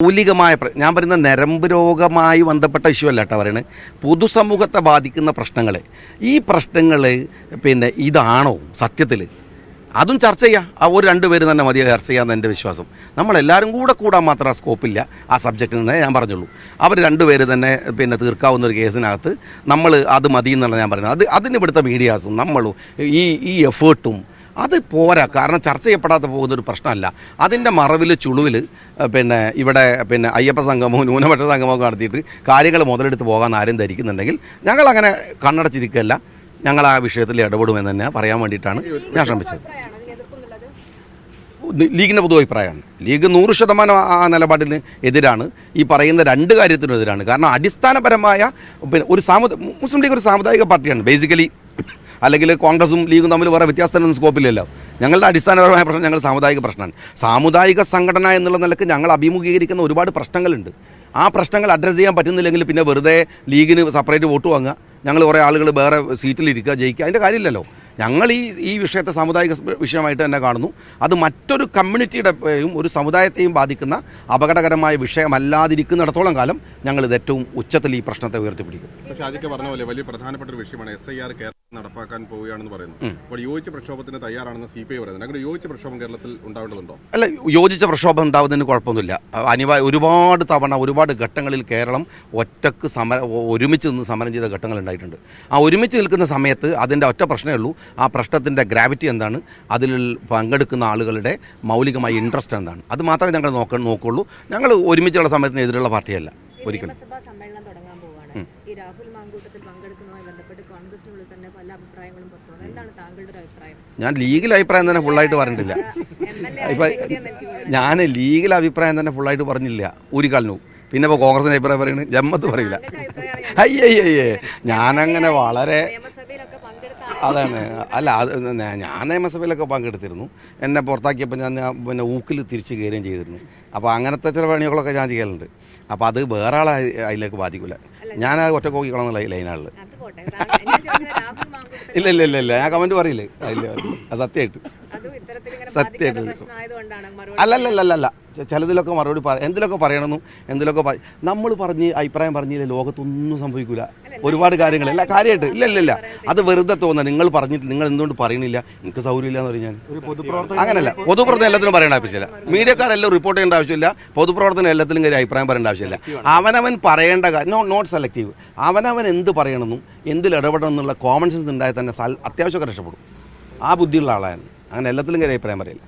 മൗലികമായ ഞാൻ പറയുന്ന നരമ്പ് രോഗമായി ബന്ധപ്പെട്ട ഇഷ്യൂ അല്ല കേട്ടോ പറയുന്നത്, പൊതുസമൂഹത്തെ ബാധിക്കുന്ന പ്രശ്നങ്ങൾ. ഈ പ്രശ്നങ്ങൾ പിന്നെ ഇതാണോ സത്യത്തിൽ? അതും ചർച്ച ചെയ്യാം. ഒരു രണ്ടുപേര് തന്നെ മതി ചർച്ച ചെയ്യാമെന്ന് എൻ്റെ വിശ്വാസം. നമ്മളെല്ലാവരും കൂടാൻ മാത്രം ആ സ്കോപ്പില്ല ആ സബ്ജക്റ്റിൽ നിന്ന് ഞാൻ പറഞ്ഞുള്ളൂ. അവർ രണ്ടുപേര് തന്നെ പിന്നെ തീർക്കാവുന്ന ഒരു കേസിനകത്ത് നമ്മൾ അത് മതി എന്നുള്ള ഞാൻ പറയുന്നത്. അതിന് ഇവിടുത്തെ മീഡിയാസും നമ്മളും ഈ എഫേർട്ടും അത് പോരാ. കാരണം ചർച്ച ചെയ്യപ്പെടാതെ പോകുന്നൊരു പ്രശ്നമല്ല. അതിൻ്റെ മറവിൽ ചുളുവിൽ പിന്നെ ഇവിടെ പിന്നെ അയ്യപ്പ സംഗമവും ന്യൂനപക്ഷ സംഗമവും നടത്തിയിട്ട് കാര്യങ്ങൾ മുതലെടുത്ത് പോകാൻ ആരും ധരിക്കുന്നുണ്ടെങ്കിൽ ഞങ്ങളങ്ങനെ കണ്ണടച്ചിരിക്കുകയല്ല. ഞങ്ങൾ ആ വിഷയത്തിൽ ഇടപെടുമെന്ന് തന്നെ പറയാൻ വേണ്ടിയിട്ടാണ് ഞാൻ ശ്രമിച്ചത്. ലീഗിൻ്റെ പൊതു അഭിപ്രായമാണ്. ലീഗ് 100% ആ നിലപാടിന് എതിരാണ്. ഈ പറയുന്ന രണ്ട് കാര്യത്തിനും എതിരാണ്. കാരണം അടിസ്ഥാനപരമായ പിന്നെ മുസ്ലിം ലീഗ് ഒരു സാമുദായിക പാർട്ടിയാണ് ബേസിക്കലി. അല്ലെങ്കിൽ കോൺഗ്രസും ലീഗും തമ്മിൽ വേറെ വ്യത്യാസത്തിനൊന്നും സ്കോപ്പില്ലല്ലോ. ഞങ്ങളുടെ അടിസ്ഥാനപരമായ പ്രശ്നം ഞങ്ങൾ സാമുദായിക പ്രശ്നമാണ്. സാമുദായിക സംഘടന എന്നുള്ള നിലക്ക് ഞങ്ങൾ അഭിമുഖീകരിക്കുന്ന ഒരുപാട് പ്രശ്നങ്ങളുണ്ട്. ആ പ്രശ്നങ്ങൾ അഡ്രസ്സ് ചെയ്യാൻ പറ്റുന്നില്ലെങ്കിൽ പിന്നെ വെറുതെ ലീഗിന് സെപ്പറേറ്റ് വോട്ട് വാങ്ങുക, ഞങ്ങൾ കുറേ ആളുകൾ വേറെ സീറ്റിലിരിക്കുക, ജയിക്കുക, അതിൻ്റെ കാര്യമില്ലല്ലോ. ഞങ്ങൾ ഈ വിഷയത്തെ സാമുദായിക വിഷയമായിട്ട് തന്നെ കാണുന്നു. അത് മറ്റൊരു കമ്മ്യൂണിറ്റിയുടെയും ഒരു സമുദായത്തെയും ബാധിക്കുന്ന അപകടകരമായ വിഷയമല്ലാതിരിക്കുന്നിടത്തോളം കാലം ഞങ്ങൾ ഇത് ഏറ്റവും ഉച്ചത്തിൽ ഈ പ്രശ്നത്തെ ഉയർത്തിപ്പിടിക്കും. ഷാജിക്ക് പറഞ്ഞ പോലെ വലിയ പ്രധാനപ്പെട്ട ഒരു വിഷയമാണ് SIR കേരളത്തിൽ നടപ്പാക്കാൻ പോവുകയാണെന്ന് പറയുന്നത്. അപ്പോൾ യോജിച്ച പ്രക്ഷോഭത്തിന് തയ്യാറാണെന്ന് CPI പറയുന്നത്. അങ്ങനെ യോജിച്ച പ്രക്ഷോഭം കേരളത്തിൽ ഉണ്ടാവേണ്ടതുണ്ടോ? അല്ല, യോജിച്ച പ്രക്ഷോഭം ഉണ്ടാവുന്നതിന് കുഴപ്പമൊന്നുമില്ല. ഒരുപാട് തവണ ഒരുപാട് ഘട്ടങ്ങളിൽ കേരളം ഒറ്റക്ക് ഒരുമിച്ച് നിന്ന് സമരം ചെയ്ത ഘട്ടങ്ങൾ ഉണ്ടായിട്ടുണ്ട്. ആ ഒരുമിച്ച് നിൽക്കുന്ന സമയത്ത് അതിൻ്റെ ഒറ്റ പ്രശ്നമേ ഉള്ളൂ. ആ പ്രശ്നത്തിൻ്റെ ഗ്രാവിറ്റി എന്താണ്, അതിൽ പങ്കെടുക്കുന്ന ആളുകളുടെ മൗലികമായ ഇൻട്രസ്റ്റ് എന്താണ്, അത് മാത്രമേ ഞങ്ങൾ നോക്കുള്ളൂ. ഞങ്ങൾ ഒരുമിച്ചുള്ള സമയത്തിന് എതിരുള്ള പാർട്ടിയല്ല ഒരിക്കലും. ഈ രാഹുൽ മാങ്കൂട്ടത്തിൽ പങ്കെടുക്കുന്നതുമായി ബന്ധപ്പെട്ട് കോൺഗ്രസിനുള്ളിൽ തന്നെ പല അഭിപ്രായങ്ങളും പുറത്തുവന്നു. എന്താണ് താങ്കളുടെ ഒരു അഭിപ്രായം? ഞാൻ ലീഗിലെ അഭിപ്രായം തന്നെ ഫുള്ളായിട്ട് പറഞ്ഞിട്ടില്ല. ഞാൻ ലീഗിലെ അഭിപ്രായം തന്നെ ഫുള്ളായിട്ട് പറഞ്ഞില്ല ഒരു കാലവും. പിന്നെ ഇപ്പോൾ കോൺഗ്രസിൻ്റെ അഭിപ്രായം പറയുന്നത് ജമ്മത്ത് പറയില്ല. അയ്യയ്യേ, ഞാനങ്ങനെ വളരെ അതാണ്. അല്ല, ഞാൻ നിയമസഭയിലൊക്കെ പങ്കെടുത്തിരുന്നു. എന്നെ പുറത്താക്കിയപ്പോൾ ഞാൻ പിന്നെ ഊക്കിൽ തിരിച്ച് കയറുകയും ചെയ്തിരുന്നു. അപ്പോൾ അങ്ങനത്തെ ചില പണികളൊക്കെ ഞാൻ ചെയ്യലുണ്ട്. അപ്പോൾ അത് വേറെ ആളെ അതിലേക്ക് ബാധിക്കില്ല. ഞാൻ ഒറ്റ കോക്കിക്കണം ലൈനാളിൽ. ഇല്ല ഞാൻ കമൻറ്റ് പറയില്ലേ അതിൽ. അത് സത്യമായിട്ട് അല്ലല്ല ചിലതിലൊക്കെ മറുപടി എന്തിലൊക്കെ പറയണമെന്നും എന്തിലൊക്കെ നമ്മൾ അഭിപ്രായം പറഞ്ഞില്ല ലോകത്തൊന്നും സംഭവിക്കില്ല. ഒരുപാട് കാര്യങ്ങൾ എല്ലാ കാര്യമായിട്ട് ഇല്ല അത് വെറുതെ തോന്നുക. നിങ്ങൾ പറഞ്ഞിട്ട് നിങ്ങൾ എന്തുകൊണ്ട് പറയണില്ല, എനിക്ക് സൗകര്യമില്ല എന്ന് പറഞ്ഞാൽ അങ്ങനെയല്ല. പൊതുപ്രവർത്തനം എല്ലാത്തിനും പറയേണ്ട ആവശ്യമില്ല. മീഡിയക്കാരെല്ലാം റിപ്പോർട്ട് ചെയ്യേണ്ട ആവശ്യമില്ല. പൊതുപ്രവർത്തനം എല്ലാത്തിലും കാര്യം അഭിപ്രായം പറയേണ്ട ആവശ്യമില്ല. അവനവൻ പറയേണ്ട നോട്ട് സെലക്റ്റീവ്. അവനവൻ എന്ത് പറയണമെന്നും എന്തിൽ ഇടപെടണം എന്നുള്ള കോമൺ സെൻസ് ഉണ്ടായാൽ തന്നെ അത്യാവശ്യമൊക്കെ രക്ഷപ്പെടും. ആ ബുദ്ധിയുള്ള ആളാണ്. അങ്ങനെ എല്ലാത്തിലും കാര്യം അഭിപ്രായം പറയില്ല.